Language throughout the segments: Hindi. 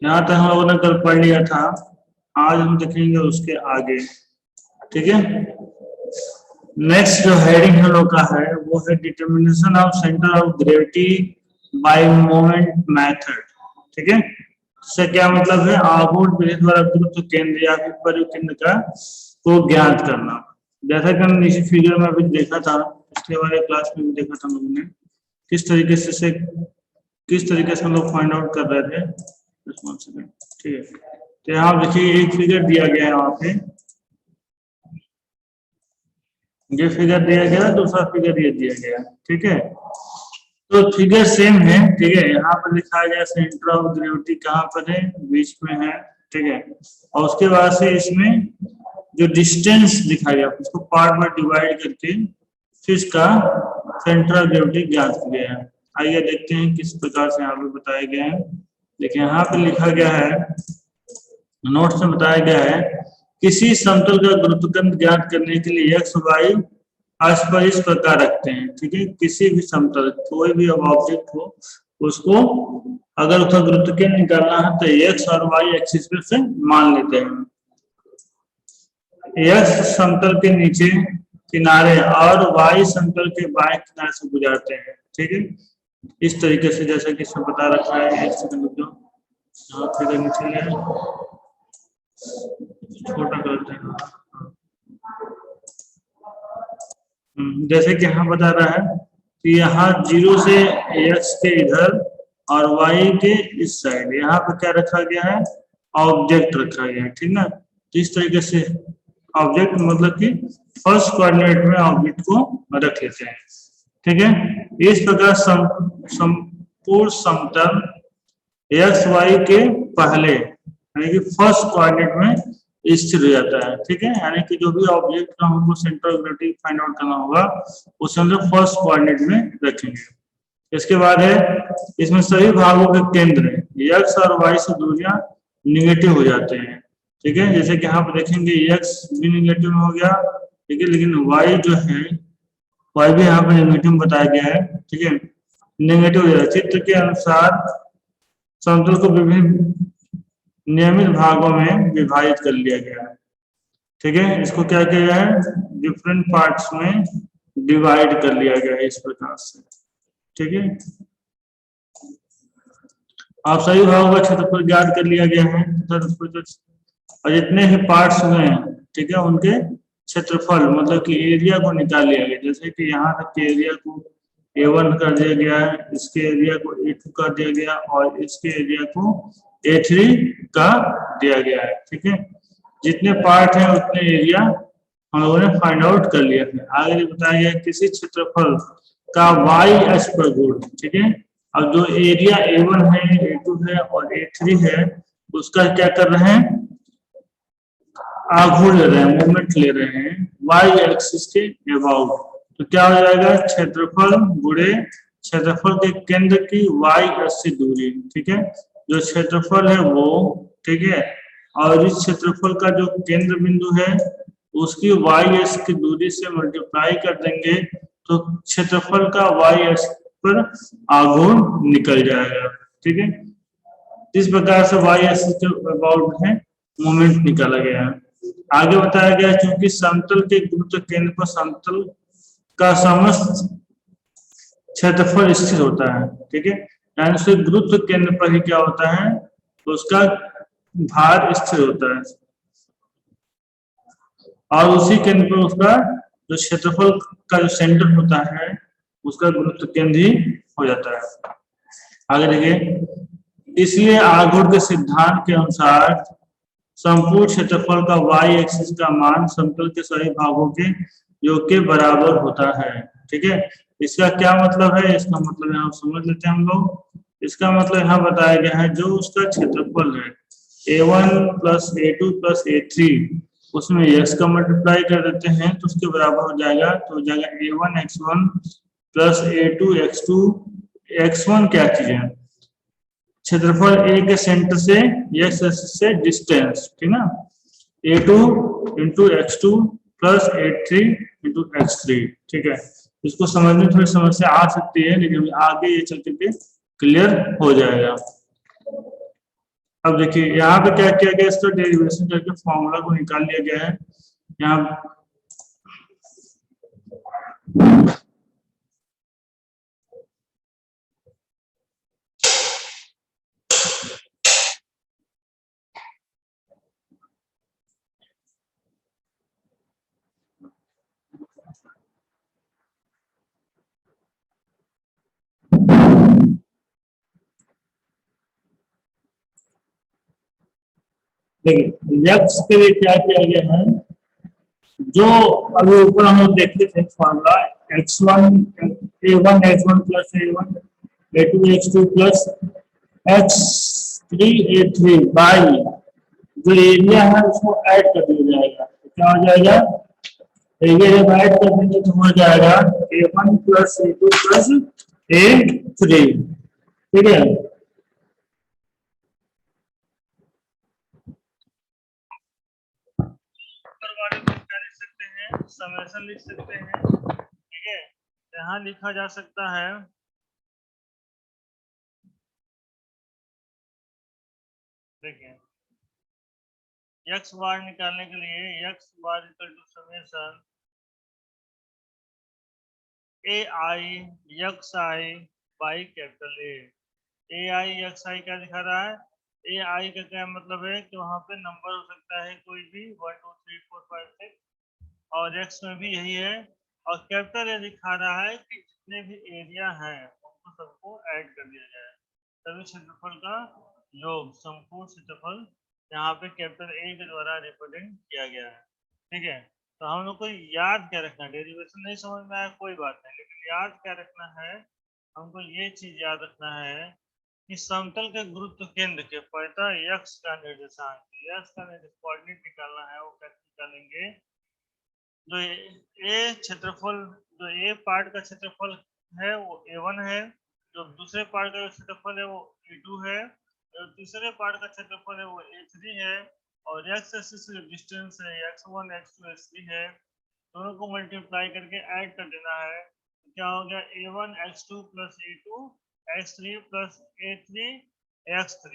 यहाँ तक हम लोगों ने कल पढ़ लिया था, आज हम देखेंगे उसके आगे। ठीक है, नेक्स्ट जो हेडिंग हम लोग का है वो है determination of centre of gravity bye moment method. ठीक है, इससे क्या मतलब है, आघूर्ण विधि द्वारा गुरुत्व केंद्र या फिर परिव केंद्र का को ज्ञात करना। जैसा कि हमने इसी फिगर में अभी देखा था, पिछले वाले क्लास में भी देखा था हम लोगों ने किस तरीके से हम लोग फाइंड आउट कर रहे थे। ठीक है, तो यहाँ देखिए एक फिगर दिया गया है, वहां पे ये फिगर दिया गया, दूसरा फिगर ये दिया गया। ठीक है, तो फिगर सेम है। ठीक है, यहाँ पर दिखाया गया सेंटर ऑफ ग्रेविटी कहाँ पर है, बीच में है। ठीक है, और उसके बाद से इसमें जो डिस्टेंस दिखाया गया उसको पार्ट में डिवाइड करके फिर इसका सेंटर ऑफ ग्रेविटी ज्ञात किया है। आइए देखते हैं किस प्रकार से यहाँ पे बताया गया है। देखिए यहाँ पे लिखा गया है, नोट्स में बताया गया है, किसी समतल का गुरुत्वाकर्षण ज्ञात करने के लिए एक्स वाई अक्ष पर इस प्रकार रखते हैं। ठीक है, किसी भी समतल कोई भी ऑब्जेक्ट हो उसको अगर उसका गुरुत्वाकर्षण निकालना है तो एक्स और वाई एक्सिस पे से मान लेते हैं। एक्स समतल के नीचे किनारे और वाई समतल के बाएं किनारे से गुजरते हैं। ठीक है, इस तरीके से जैसा कि इसमें बता रखा है। एक सेकंड रुक जाओ, यहाँ फिगर नीचे ले छोटा करते हैं। जैसे कि यहाँ बता रहा है कि यहाँ 0 से एक्स के इधर और वाई के इस साइड यहाँ पे क्या रखा गया है, ऑब्जेक्ट रखा गया है। ठीक ना, तो इस तरीके से ऑब्जेक्ट मतलब कि फर्स्ट कोऑर्डिनेट में ऑब्जेक्ट को रख लेते हैं। ठीक है, इस प्रकार संपूर्ण समतल एक्स वाई के पहले यानी कि फर्स्ट कोऑर्डिनेट में स्थिर हो जाता है। ठीक है, यानी कि जो भी ऑब्जेक्ट का हमको centre of gravity find out करना होगा उसे हम लोग फर्स्ट कोऑर्डिनेट में रखेंगे। इसके बाद है इसमें सभी भागों के केंद्र एक्स और वाई से दूरियां निगेटिव हो जाते हैं। ठीक है, जैसे कि यहाँ पर देखेंगे एक्स भी निगेटिव हो गया। ठीक है, लेकिन वाई जो है वाई भी यहाँ पर निगेटिव बताया गया है। ठीक है, निगेटिव हो जाएगा। चित्र के अनुसार समतल को विभिन्न नियमित भागों में विभाजित कर लिया गया है। ठीक है, इसको क्या किया गया है, डिफरेंट पार्ट्स में डिवाइड कर लिया गया है इस प्रकार से। ठीक है, आप सही भागों का क्षेत्रफल ज्ञात कर लिया गया है और जितने भी पार्ट्स हुए हैं, ठीक है, उनके क्षेत्रफल मतलब कि एरिया को निकाल लिया गया। जैसे कि यहाँ तक के एरिया को A1 कर दिया गया है, इसके एरिया को A2 कर दिया गया और इसके एरिया को A3 का दिया गया है। ठीक है, जितने पार्ट हैं उतने एरिया हम लोगों ने फाइंड आउट कर लिया है। आगे बताया गया किसी क्षेत्रफल का वाई अक्ष पर गुण। ठीक है, अब जो एरिया A1 है, A2 है और A3 है उसका क्या कर रहे हैं, आघूर्ण ले रहे हैं, मूवमेंट ले रहे हैं वाई एक्सिस के अबाउट। तो क्या हो जाएगा, क्षेत्रफल गुणे क्षेत्रफल के केंद्र की वाई अक्ष से दूरी। ठीक है, जो क्षेत्रफल है वो, ठीक है, और इस क्षेत्रफल का जो केंद्र बिंदु है उसकी वाई अक्ष की दूरी से मल्टीप्लाई कर देंगे तो क्षेत्रफल का वाई अक्ष पर आघूर्ण निकल जाएगा। ठीक है, इस प्रकार से वाई अक्ष के अबाउट है मोमेंट निकाला गया है। आगे बताया गया क्योंकि समतल के गुरुत्व केंद्र पर समतल का समस्त क्षेत्रफल स्थिर होता है। ठीक है, यानी उसके गुरुत्व केंद्र पर ही क्या होता है, तो उसका भार स्थिर होता है और उसी केंद्र पर उसका जो क्षेत्रफल का जो सेंटर होता है उसका गुरुत्व केंद्र ही हो जाता है। आगे देखिए, इसलिए आघूर्ण के सिद्धांत के अनुसार संपूर्ण क्षेत्रफल का वाई एक्सिस का मान समतल के सभी भागों के योग के बराबर होता है। ठीक है, इसका क्या मतलब है, इसका मतलब यहाँ समझ लेते हैं हम लोग। इसका मतलब यहाँ बताया गया है जो उसका क्षेत्रफल है A1 plus A2 plus A3 उसमें x का मल्टीप्लाई कर देते हैं तो उसके बराबर हो जाएगा। तो हो जाएगा A1 x1 plus A2 x2। x1 क्या चीज है, क्षेत्रफल A के सेंटर से x एक्सिस से डिस्टेंस। ठीक ना, A2 into x2 plus A3 into x3। ठीक है, इसको समझने में थोड़ी समस्या आ सकती है लेकिन आगे ये चल के क्लियर हो जाएगा। अब देखिए यहाँ पे क्या किया गया, इसका डेरिवेशन करके फॉर्मूला को निकाल लिया गया है। यहाँ देखिए यक्स के लिए क्या किया गया है, जो अभी ऊपर हम लोग देखते थे formula, x1 plus a1 a2 x2 plus x3 a3 by जो एरिया है उसको ऐड कर दिया जाएगा, तो क्या हो जाएगा, एरिया जब ऐड कर देंगे तो हो जाएगा a1 plus a2 plus a3। ठीक है, ऊपर वाले को क्या लिख सकते हैं, समेशन लिख सकते हैं। ठीक है, यहाँ लिखा जा सकता है, देखिए एक्स बार निकालने के लिए X bar equal to summation A I X I by capital A I X I क्या दिखा रहा है, ए आई का क्या मतलब है कि वहां पे नंबर हो सकता है कोई भी 1 2 3 4 5 6, और एक्स में भी यही है, और कैपिटल ए दिखा रहा है कि जितने भी एरिया हैं उनको सबको ऐड कर दिया जाए, सभी क्षेत्रफल का योग, संपूर्ण क्षेत्रफल यहाँ पे कैपिटल ए के द्वारा रिप्रेजेंट किया गया है। ठीक है, तो हम लोग को याद क्या रखना है, डेरिवेशन नहीं समझ में आया कोई बात नहीं, लेकिन याद क्या रखना है, हमको ये चीज याद रखना है कि समतल के गुरुत्व केंद्र के परितः यक्स का निर्देशांक, यक्स का कोऑर्डिनेट निकालना है, वो कैसे निकालेंगे, जो ए क्षेत्रफल, जो ए पार्ट का क्षेत्रफल है वो a1 है, जो दूसरे पार्ट का क्षेत्रफल है वो a2 है, जो तीसरे पार्ट का क्षेत्रफल है वो a3 है, और x एक्सिस का डिस्टेंस है x1 x2 x3 है, दोनों को मल्टीप्लाई करके ऐड कर देना है, तो क्या हो गया a1 x2 plus a2 x3 plus a3 x3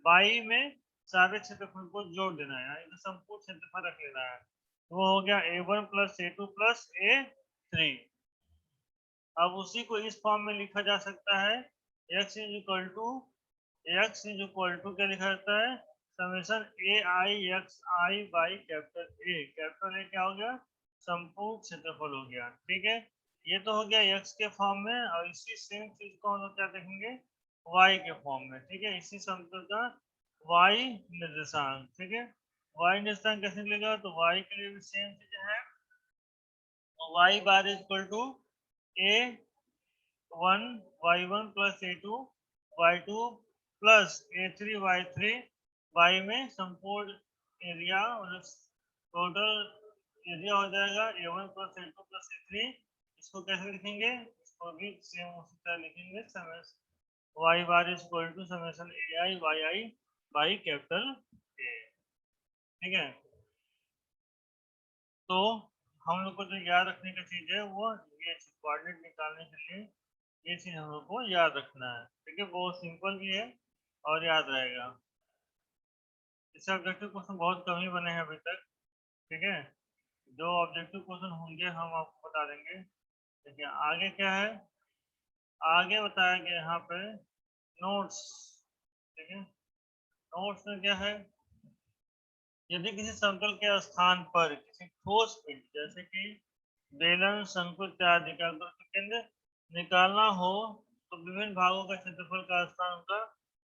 by में सारे क्षेत्रफल को जोड़ देना है, यानी संपूर्ण क्षेत्रफल रख लेना है, वो हो गया a1 plus a2 plus a3। अब उसी को इस फॉर्म में लिखा जा सकता है, x इज इक्वल टू क्या लिखा जाता है, summation A I X I by capital ए क्या हो गया, संपूर्ण क्षेत्रफल हो गया। ठीक है, ये तो हो गया x के फॉर्म में, और इसी सेम चीज को हम लोग क्या देखेंगे y के फॉर्म में। ठीक है, इसी समतल का y निर्देशांक। ठीक है, y निर्देशांक कैसे मिलेगा, तो y के लिए भी सेम चीज है, y bar is equal to a1 y1 plus a2 y2 plus a3 y3 y में संपूर्ण एरिया मतलब टोटल एरिया हो जाएगा a1 plus a2 plus a3। इसको कैसे लिखेंगे, इसको भी सेम उसी तरह लिखेंगे, y bar is equal to summation A I Y I by capital A. ठीक है, तो हम लोग को जो याद रखने का चीज है वो ये कोऑर्डिनेट निकालने के लिए ये चीज हम लोग को याद रखना है। ठीक है, बहुत सिंपल भी है और याद रहेगा। इससे ऑब्जेक्टिव क्वेश्चन बहुत कम ही बने हैं अभी तक। ठीक है, जो ऑब्जेक्टिव क्वेश्चन होंगे हम आपको बता देंगे। देखिए आगे क्या है, आगे बताया गया यहाँ पे नोट्स। ठीक है, नोट्स में क्या है, यदि किसी समतल के स्थान पर किसी ठोस पिंड जैसे कि बेलन शंकु इत्यादि का गुरुत्व केंद्र निकालना हो तो विभिन्न भागों का क्षेत्रफल का स्थान उनका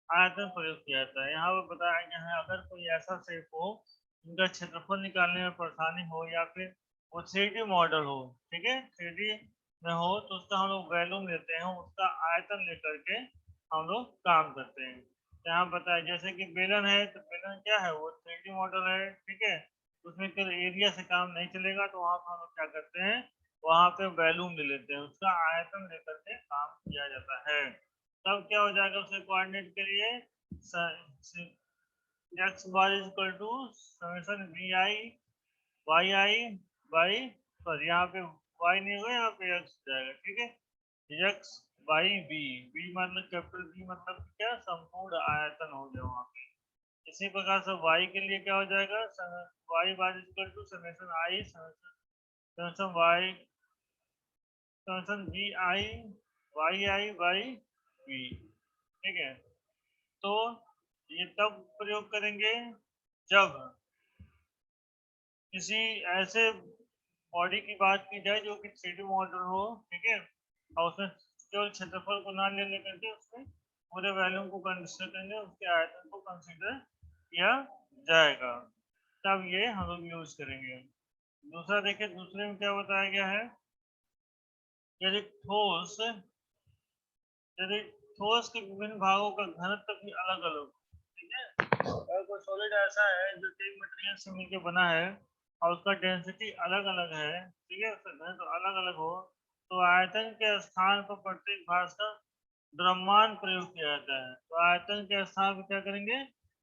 आयतन प्रयोग किया जाता है। यहाँ पर बताया गया है अगर कोई ऐसा शेप हो जिनका क्षेत्रफल निकालने में परेशानी हो या फिर वो 3D मॉडल हो, ठीक है 3D में हो, तो उसका हम लोग वैल्यूम लेते हैं, उसका आयतन लेकर के हम लोग काम करते हैं। यहाँ बताया जैसे कि बेलन है तो बेलन क्या है, वो 3D मॉडल है। ठीक है, उसमें केवल एरिया से काम नहीं चलेगा, तो वहाँ पर हम लोग क्या करते हैं, वहाँ पे वैल्यूम ले लेते हैं, उसका आयतन लेकर के काम किया जाता है। तब क्या हो जाएगा, उसके कोऑर्डिनेट के लिए X bar is equal to summation V I Y I by, sorry यहाँ पे वाई नहीं होगा, यहाँ पे एक्स जाएगा। ठीक है, एक्स बाई बी, बी मतलब कैपिटल बी मतलब क्या, संपूर्ण आयतन हो गया वहाँ पे। इसी प्रकार से y के लिए क्या हो जाएगा, y bar equal to summation i summation y summation v i y i by v। ठीक है, तो ये तब प्रयोग करेंगे जब किसी ऐसे बॉडी की बात की जाए जो कि 3D मॉडल हो, ठीक है, और उसमें केवल क्षेत्रफल को ना ले लेकर के उसमें पूरे वैल्यूम को कंसिडर करेंगे, उसके आयतन को कंसिडर किया जाएगा, तब ये हम लोग यूज करेंगे। दूसरा देखिए, दूसरे में क्या बताया गया है, यदि ठोस यदि ठोस के विभिन्न भागों का घनत्व भी अलग अलग, ठीक है, अगर कोई सॉलिड ऐसा है जो कई मटेरियल से मिलकर बना है और उसका डेंसिटी अलग अलग है, ठीक है, उसका घनत्व अलग अलग हो, तो आयतन के स्थान पर प्रत्येक भाग का द्रव्यमान प्रयोग किया जाता है। तो आयतन के स्थान पर क्या करेंगे,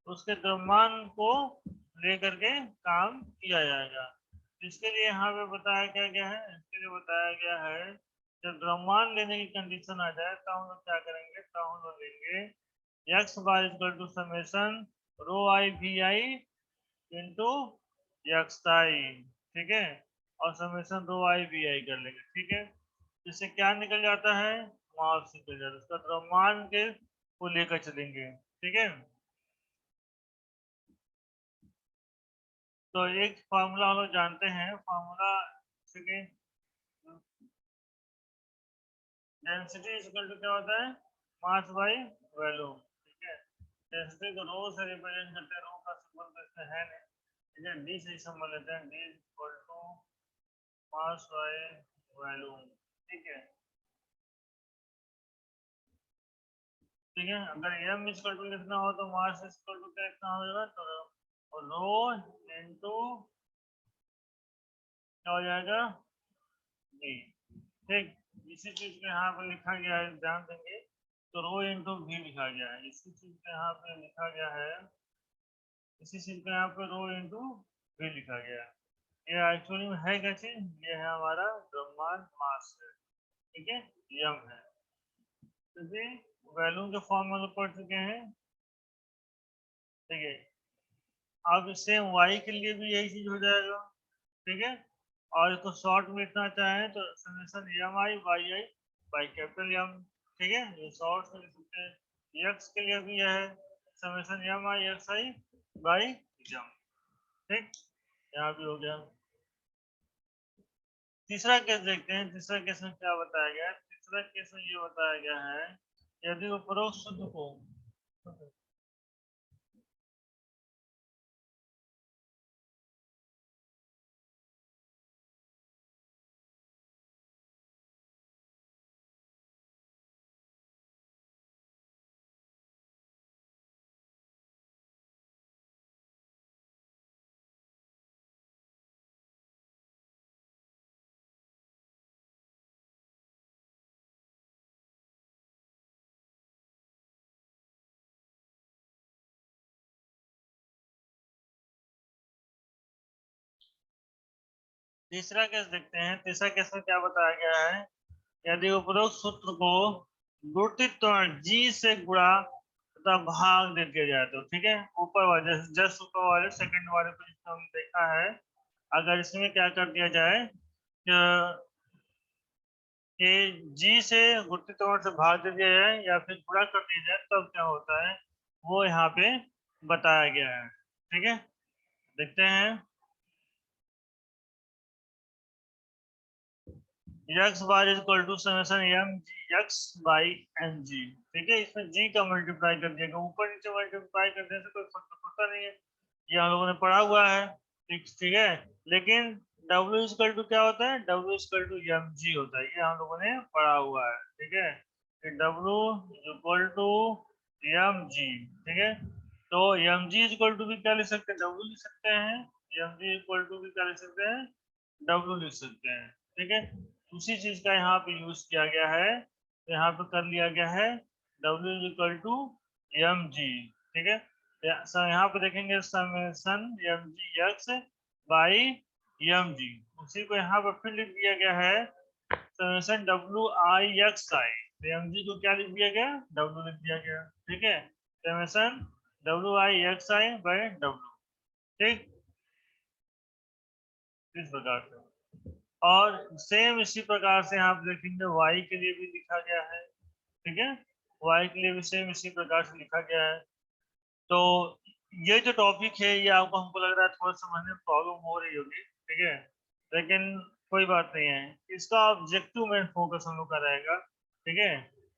उसके द्रव्यमान को लेकर के काम किया जाएगा। इसके लिए यहाँ पे बताया क्या गया है, इसके लिए बताया गया है जब द्रव्यमान लेने की कंडीशन आ जाए तो हम लोग क्या करेंगे, तो हम लोग लेंगे X bar equal to summation rho I V I into X I, ठीक है, और समेशन रो आई वी आई कर लेंगे, ठीक है। इससे क्या निकल जाता है, मास निकल जाता है, उसका द्रव्यमान के को लेकर चलेंगे, ठीक है। तो एक फार्मूला हम लोग जानते हैं, फार्मूला डेंसिटी इक्वल टू क्या होता है, मास बाई वॉल्यूम, ठीक है। डेंसिटी को रो से रिप्रेजेंट करते हैं, रो का सिंबल तो इसमें है नहीं, ठीक है, डी से सिंबल लेते हैं, D equal to mass by volume, ठीक है, ठीक है। अगर एम इक्वल टू लिखना हो तो मास इक्वल टू क्या लिखना होगा, तो रो इनटू क्या हो जाएगा, डी, ठीक। इसी चीज को यहाँ पर लिखा गया है, ध्यान देंगे, तो रो इंटू भी लिखा गया है, इसी चीज को यहाँ पे लिखा गया है, इसी चीज को यहाँ पे रो इंटू भी लिखा गया है। ये एक्चुअली में है क्या चीज, ये है हमारा द्रव्यमान मास है, ठीक है, यम है, क्योंकि वैल्यूम के फॉर्म में पढ़ चुके हैं, ठीक है। अब सेम वाई के लिए भी यही चीज हो जाएगा, ठीक है। और इसको शॉर्ट में लिखना चाहें तो summation M I Y I by capital M, ठीक है, ये शॉर्ट में लिख सकते हैं। एक्स के लिए भी यह है summation M I X I by M, ठीक, यहाँ भी हो गया। तीसरा केस देखते हैं, तीसरा केस में क्या बताया गया है, तीसरा केस में ये बताया गया है, यदि उपरोक्त सूत्र को तीसरा केस देखते हैं, तीसरा केस में क्या बताया गया है, यदि उपरोक्त सूत्र को गुणित जी से गुणा तथा भाग दे दिया जाए तो, ठीक है, ऊपर वाले जस्ट ऊपर वाले सेकंड वाले को जिसको हम देखा है, अगर इसमें क्या कर दिया जाए कि जी से गुणित से भाग दे दिया जाए या फिर गुणा कर दिया जाए तब क्या होता है, वो यहाँ पे बताया गया है, ठीक है, देखते हैं। X bar is equal to summation M G X by N G, ठीक है, इसमें जी का मल्टीप्लाई कर दिया, ऊपर नीचे मल्टीप्लाई कर देने से कोई फर्क पड़ता नहीं है, ये हम लोगों ने पढ़ा हुआ है, ठीक है। लेकिन W इक्वल टू क्या होता है, W equal to M G होता है, ये हम लोगों ने पढ़ा हुआ है, ठीक है, कि W equal to M G, ठीक है। तो एम जी इक्वल टू भी क्या लिख सकते हैं, W लिख सकते हैं, एम जी इक्वल टू भी क्या लिख सकते हैं, W लिख सकते हैं, ठीक है। उसी चीज का यहाँ पे यूज किया गया है, तो यहाँ पे कर लिया गया है W equal to M G, ठीक है। यहाँ पे देखेंगे summation M G X by M G, उसी को यहाँ पर फिर लिख दिया गया है summation W I X I, तो एम जी को क्या लिख दिया गया, डब्ल्यू लिख दिया गया, ठीक है, समेशन WI/XI/W, ठीक, इस प्रकार से। और सेम इसी प्रकार से आप देखेंगे y के लिए भी लिखा गया है, ठीक है, y के लिए भी सेम इसी प्रकार से लिखा गया है। तो ये जो टॉपिक है ये आपको, हमको लग रहा है थोड़ा समझने में प्रॉब्लम हो रही होगी, ठीक है, लेकिन कोई बात नहीं है। इसका ऑब्जेक्टिव में फोकस हम लोग का रहेगा, ठीक है,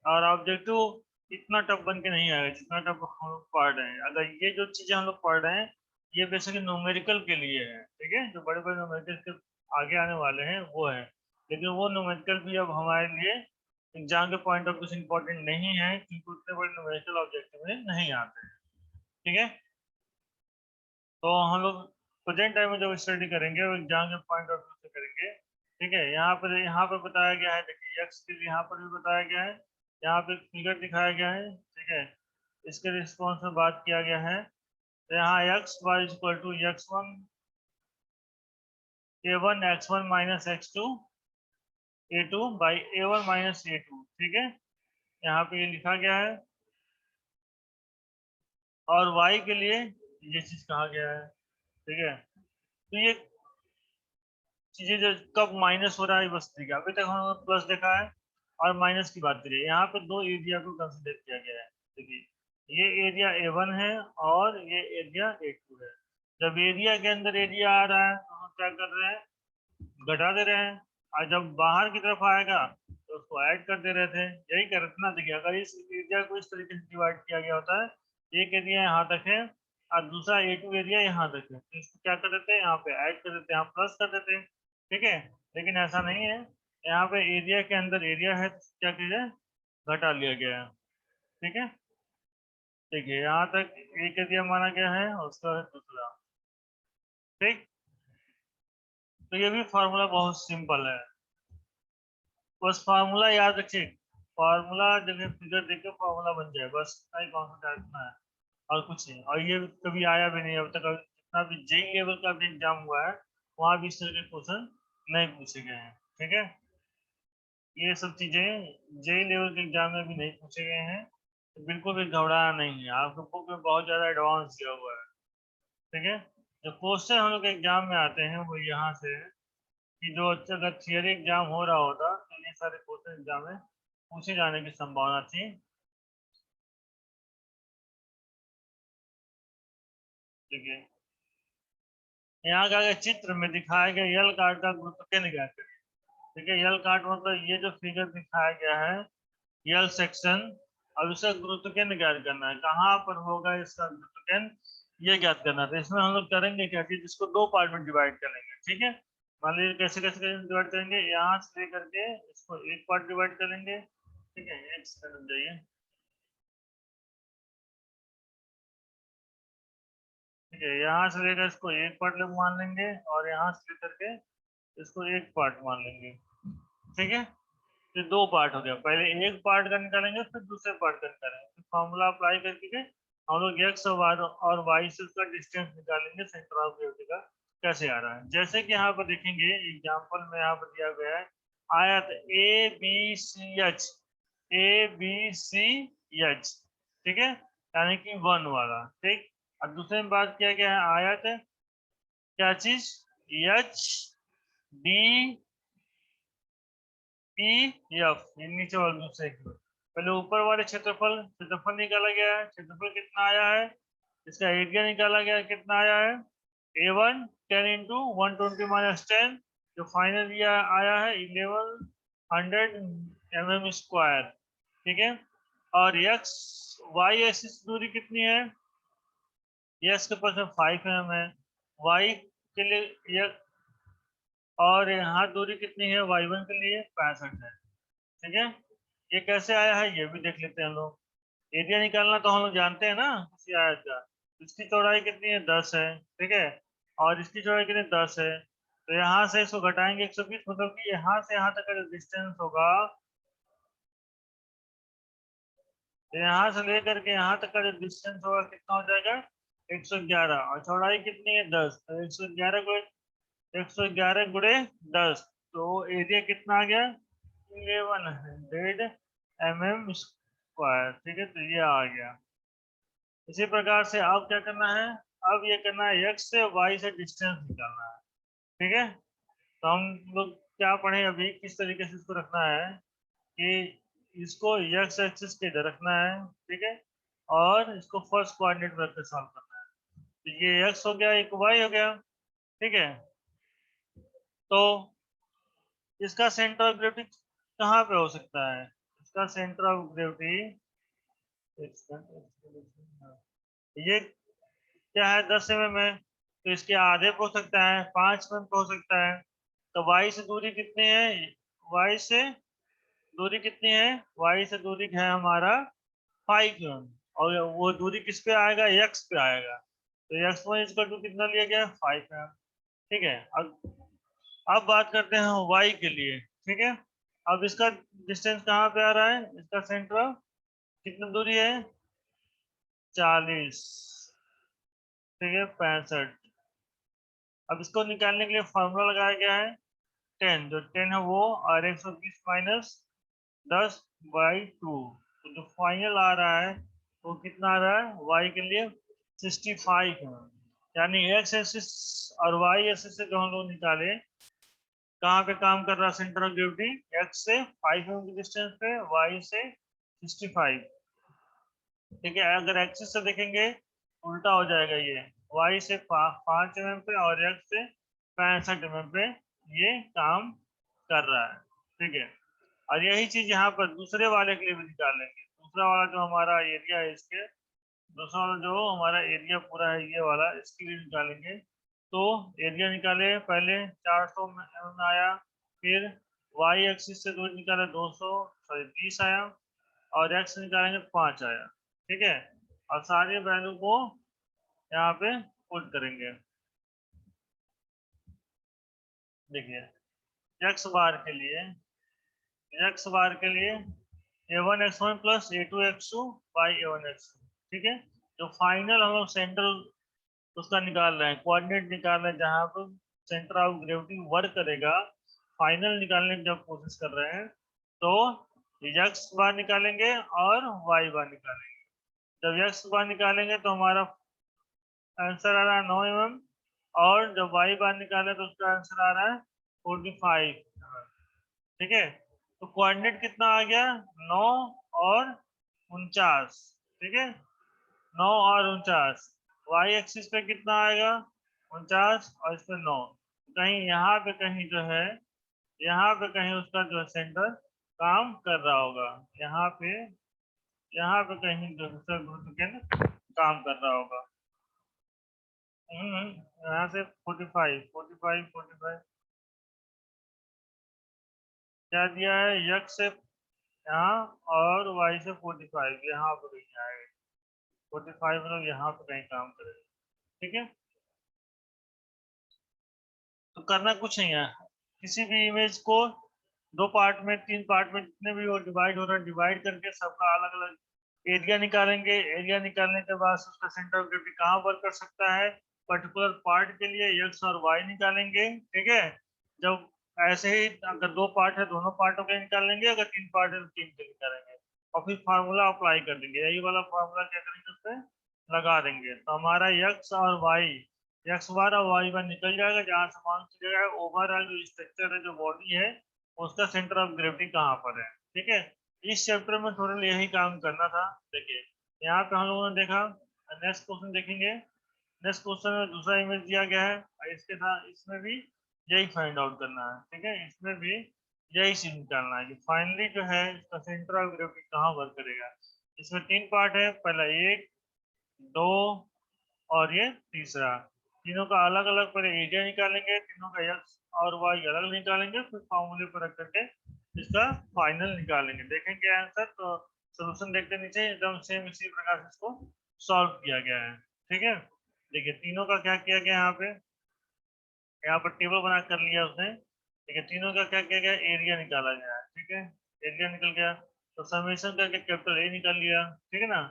और ऑब्जेक्टिव इतना टफ बन के नहीं आएगा जितना टफ हम लोग पढ़ रहे हैं। अगर ये जो चीजें हम लोग पढ़ रहे हैं ये बेसिकली न्यूमेरिकल के लिए है, ठीक है, जो बड़े बड़े न्यूमेरिकल के आगे आने वाले हैं वो है, लेकिन वो न्यूमेरिकल भी अब हमारे लिए एग्जाम के पॉइंट ऑफ व्यू से इम्पोर्टेंट नहीं है, क्योंकि उतने बड़े न्यूमेरिकल ऑब्जेक्टिव में नहीं आते हैं, ठीक है। तो हम लोग प्रेजेंट टाइम में जब स्टडी करेंगे वो एग्जाम के पॉइंट ऑफ व्यू से करेंगे, ठीक है। यहाँ पर बताया गया है, देखिए यक्स के लिए यहाँ पर भी बताया गया है, यहाँ पे फिगर दिखाया गया है, ठीक है, इसके रिस्पॉन्स में बात किया गया है। तो यहाँ X Y equal to x1 a1 x1 minus x2 a2 by a1 minus a2, ठीक है, यहाँ पे ये लिखा गया है। और y के लिए ये चीज कहा गया है, ठीक है। तो ये चीजें जो कब माइनस हो रहा है बस ठीक है, अभी तक हम प्लस देखा है और माइनस की बात करिए। यहाँ पे दो एरिया को कंसिडर किया गया है, देखिए ये एरिया A1 है और ये एरिया A2 है। जब एरिया के अंदर एरिया आ रहा है तो हम क्या कर रहे हैं, घटा दे रहे हैं, और जब बाहर की तरफ आएगा तो उसको ऐड कर दे रहे थे, यही करना। देखिए अगर इस एरिया को इस तरीके से डिवाइड किया गया होता है, एक एरिया यहाँ तक है और दूसरा A2 एरिया यहाँ तक है, तो इसको क्या कर देते हैं, यहाँ पे ऐड कर देते हैं, यहाँ प्लस कर देते हैं, ठीक है। लेकिन ऐसा नहीं है, यहाँ पे एरिया के अंदर एरिया है तो क्या किया जाए, घटा लिया गया है, ठीक है। देखिए यहाँ तक एक एरिया माना गया है और उसका है दूसरा, ठीक। तो ये भी फार्मूला बहुत सिंपल है, बस फार्मूला याद रखिए। फार्मूला जगह फिगर देख के फार्मूला बन जाए, बस इतना ही कॉन्सेप्ट रखना है और कुछ नहीं। और ये कभी आया भी नहीं अब तक, जितना भी जेई लेवल का भी एग्जाम हुआ है वहाँ भी इस तरह के क्वेश्चन नहीं पूछे गए हैं, ठीक है। ये सब चीजें जेई लेवल के एग्जाम में भी नहीं पूछे गए हैं, तो बिल्कुल भी घबराना नहीं है। आपको बुक में बहुत ज्यादा एडवांस दिया हुआ है, ठीक है। जो क्वेश्चन हम लोग एग्जाम में आते हैं वो यहाँ से है, कि जो अगर थियरी एग्जाम हो रहा होता तो ये सारे क्वेश्चन एग्जाम में पूछे जाने की संभावना थी, ठीक है। यहाँ का अगर चित्र में दिखाया गया यल कार्ड का गुरुत्व केंद्र ज्ञात करिए, ठीक है। यल कार्ड मतलब ये जो फिगर दिखाया गया है यल सेक्शन, अब इसका गुरुत्व केंद्र ज्ञात करना है, कहाँ पर होगा इसका गुरुत्व केंद्र ये ज्ञात करना है। तो इसमें हम लोग करेंगे क्या कि जिसको दो पार्ट में डिवाइड करेंगे, ठीक है। मान लीजिए कैसे कैसे डिवाइड करेंगे, यहाँ से लेकर के इसको एक पार्ट डिवाइड करेंगे, ठीक है, एक सेकंड जाइए, ठीक है, यहाँ से लेकर इसको एक पार्ट लोग मान लेंगे और यहाँ से लेकर के इसको एक पार्ट मान लेंगे, ठीक है। तो दो पार्ट हो गया, पहले एक पार्ट का निकालेंगे फिर दूसरे पार्ट का निकालेंगे, फिर फॉर्मूला अप्लाई करके हम लोग एक्स और वाई से उसका डिस्टेंस निकालेंगे सेंटर ऑफ ग्रेविटी का कैसे आ रहा है। जैसे कि यहाँ पर देखेंगे एग्जाम्पल में यहाँ पर दिया गया है आयत A B C H, A B C H, ठीक है, यानी कि वन वाला, ठीक। और दूसरे में बात किया गया है आयत क्या चीज, एच डी पी एफ, ये नीचे वाले दूसरे की। पहले ऊपर वाले क्षेत्रफल क्षेत्रफल निकाला गया है, क्षेत्रफल कितना आया है, इसका एरिया निकाला गया है, कितना आया है A1 10 इंटू 120 - 10, जो फाइनल ये आया है 1100 mm², ठीक है। और एक्स वाई एक्सिस दूरी कितनी है, एक्स के पास 5 mm है, वाई के लिए ये, और यहाँ दूरी कितनी है y1 के लिए 65 है, ठीक है। ये कैसे आया है ये भी देख लेते हैं हम लोग। एरिया निकालना तो हम लोग जानते हैं ना किसी आयत का, इसकी चौड़ाई कितनी है 10 है, ठीक है, और इसकी चौड़ाई कितनी 10 है। तो यहाँ से इसको घटाएंगे 120, मतलब कि यहाँ से यहाँ तक का जो डिस्टेंस होगा, तो यहाँ से लेकर के यहाँ तक का जो डिस्टेंस होगा कितना हो जाएगा 111, और चौड़ाई कितनी है 10, तो 111 गुणे 10, तो एरिया कितना आ गया 1100 mm², ठीक है। तो ये आ गया, इसी प्रकार से अब क्या करना है, अब ये करना है x से y से डिस्टेंस निकालना है। ठीक है, तो हम लोग क्या पढ़े अभी, किस तरीके से इसको रखना है कि इसको x एक्सिस के इधर रखना है, ठीक है, और इसको फर्स्ट कोऑर्डिनेट में रखकर सॉल्व करना है। तो ये x हो गया, एक y हो गया, ठीक है। तो इसका सेंटर ऑफ ग्रेविटी कहाँ पे हो सकता है, इसका सेंटर ऑफ ग्रेविटी ये क्या है 10 mm है, तो इसके आधे पे हो सकता है, 5 mm पे हो सकता है। तो y से दूरी कितनी है, y से दूरी कितनी है, y से दूरी है हमारा 5 mm, और वो दूरी किस पे आएगा, x पे आएगा। तो x1 इक्वल टू कितना लिया गया, 5 mm। ठीक है, अब बात करते हैं y के लिए। ठीक है, अब इसका डिस्टेंस कहाँ पे आ रहा है, इसका सेंटर कितनी दूरी है, 40, ठीक है, 65। अब इसको निकालने के लिए फॉर्मूला लगाया गया है 10, जो 10 है वो, और 120 माइनस 10/2, तो जो फाइनल आ रहा है वो कितना आ रहा है, y के लिए 65 है। यानी x एक्सिस और y एक्सिस से जो हम लोग निकाले, कहाँ पे काम कर रहा है सेंटर ऑफ ग्रेविटी, x से 5 mm की डिस्टेंस पे, y से 65। ठीक है, अगर एक्सिस से देखेंगे उल्टा हो जाएगा, ये y से 5 mm पे और x से 65 mm पे ये काम कर रहा है। ठीक है, और यही चीज यहाँ पर दूसरे वाले के लिए भी निकालेंगे। दूसरा वाला जो हमारा एरिया है, इसके दूसरा वाला जो हमारा एरिया पूरा है ये वाला, इसके लिए निकालेंगे। तो एरिया निकाले, पहले 400 में आया, फिर y एक्सिस से दूरी निकाले 20 आया, और x निकालेंगे 5 आया। ठीक है, और सारे वैल्यू को यहाँ पे पुट करेंगे। देखिए x बार के लिए, a1x1 plus a2x2 by a1x2। ठीक है, जो फाइनल हम लोग सेंट्रल उसका निकाल रहे हैं, कोऑर्डिनेट निकाल रहे हैं जहां पर सेंटर ऑफ ग्रेविटी वर्क करेगा, फाइनल निकालने की जब कोशिश कर रहे हैं, तो x बार निकालेंगे और y बार निकालेंगे। जब x बार निकालेंगे तो हमारा आंसर आ रहा है 9 mm, और जब y बार निकाले तो उसका आंसर आ रहा है 45 mm। ठीक है, तो कोऑर्डिनेट कितना आ गया, 9 और 49। ठीक है, 9 और 49, वाई एक्सिस पे कितना आएगा, 49, और इस पे 9। कहीं यहाँ पे कहीं जो है, यहाँ पे कहीं उसका जो सेंटर काम कर रहा होगा, यहाँ पे कहीं जो गुरुत्व केंद्र काम कर रहा होगा। यहाँ से 45, 45, 45 क्या दिया है, यक्स से यहाँ और वाई से 45 यहाँ पे कहीं आएगा, 45 लोग यहाँ पे कहीं काम करेंगे। ठीक है, तो करना कुछ नहीं है, किसी भी इमेज को दो पार्ट में, तीन पार्ट में, जितने भी वो डिवाइड हो रहा है, डिवाइड करके सबका अलग अलग एरिया निकालेंगे। एरिया निकालने के बाद उसका सेंटर ऑफ ग्रेविटी कहाँ वर्क कर सकता है, पर्टिकुलर पार्ट के लिए एक्स और वाई निकालेंगे। ठीक है, जब ऐसे ही अगर दो पार्ट है दोनों पार्टों के निकाल लेंगे, अगर तीन पार्ट है तो तीन के निकालेंगे, और फिर फार्मूला अप्लाई कर देंगे। यही वाला फार्मूला क्या करेंगे, उस पर लगा देंगे, तो हमारा एक्स और वाई, एक्स बार और वाई बार निकल जाएगा, जहाँ से मान लीजिएगा ओवरऑल जो स्ट्रक्चर है, जो बॉडी है, उसका सेंटर ऑफ ग्रेविटी कहाँ पर है। ठीक है, इस चैप्टर में थोड़ा यही काम करना था। देखिए यहाँ पे हम लोगों ने देखा, नेक्स्ट क्वेश्चन देखेंगे। नेक्स्ट क्वेश्चन में दूसरा इमेज दिया गया है, और इसके साथ इसमें भी यही फाइंड आउट करना है। ठीक है, इसमें भी यही चीज निकालना है कि फाइनली जो है इसका सेंटर ऑफ ग्रेविटी कहाँ वर्क करेगा। इसमें तीन पार्ट है, पहला 1, 2 और ये तीसरा। तीनों का अलग अलग पहले एरिया निकालेंगे, तीनों का एक्स और वाई अलग निकालेंगे, फिर फॉर्मूले पर रख करके इसका फाइनल निकालेंगे। देखेंगे आंसर, तो सोल्यूशन देखते नीचे एकदम सेम इसी प्रकार से इसको सॉल्व किया गया है। ठीक है, देखिए तीनों का क्या किया गया, यहाँ पर टेबल बना कर लिया उसने। ठीक है, तीनों का क्या किया गया, एरिया निकाला गया है। ठीक है, एरिया निकल गया, तो समेशन करके कैपिटल ए निकाल लिया। ठीक है ना,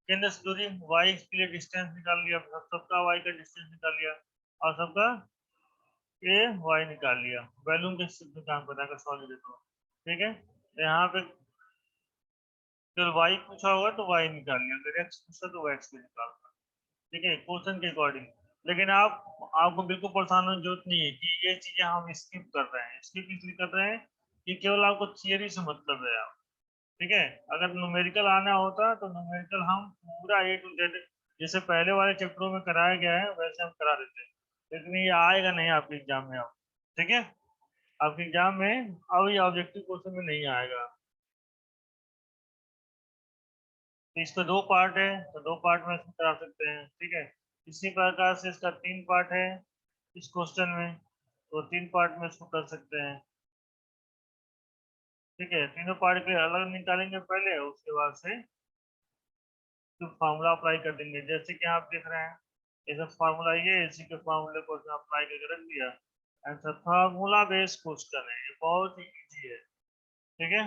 केंद्र से दूरी y के लिए डिस्टेंस निकाल लिया, सबका y का डिस्टेंस निकाल लिया, और सबका ए y निकाल लिया। वैल्यूम के काम बनाकर सॉल्व देता हूँ। ठीक है, तो यहाँ पे केवल वाई पूछा होगा तो वाई निकाल लिया, अगर एक्स पूछा तो एक्स भी निकालना, ठीक है, क्वेश्चन के अकॉर्डिंग। लेकिन आपको बिल्कुल परेशान होने की जरूरत नहीं है कि ये चीजें हम स्किप कर रहे हैं। स्किप इसलिए कर रहे हैं कि केवल आपको थियरी से मतलब है आप, ठीक है। अगर न्यूमेरिकल आना होता तो न्यूमेरिकल हम पूरा ए टू जेड जैसे पहले वाले चैप्टरों में कराया गया है वैसे हम करा देते हैं, लेकिन ये आएगा नहीं आपके एग्जाम में अब, ठीक है। आपके एग्जाम में अब ये ऑब्जेक्टिव क्वेश्चन में नहीं आएगा। तो इसका दो पार्ट है, तो दो पार्ट में इसको करा सकते हैं, ठीक है। इसी प्रकार से इसका तीन पार्ट है इस क्वेश्चन में, तो तीन पार्ट में इसको कर सकते हैं, ठीक है। तीनों पार्ट के अलग निकालेंगे पहले, उसके बाद से तो फार्मूला अप्लाई कर देंगे। जैसे कि आप देख रहे हैं ये सब फार्मूला, ये इसी के फार्मूले को अप्लाई करके रख दिया। आंसर फार्मूला बेस्ड क्वेश्चन है, ये बहुत ही इजी है, ठीक है।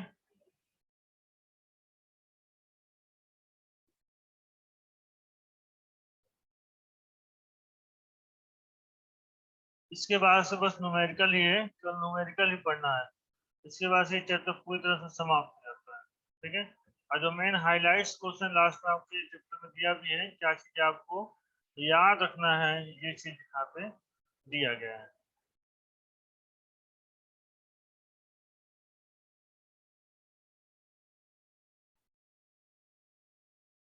इसके बाद से बस न्यूमेरिकल ही है, केवल न्यूमेरिकल ही पढ़ना है। इसके बाद से चैप्टर पूरी तरह से समाप्त हो जाता है, ठीक है। और जो मेन हाइलाइट्स क्वेश्चन लास्ट में आपके चैप्टर में दिया भी है, क्या चीज़ आपको याद रखना है, ये चीज़ यहाँ पे दिया गया है।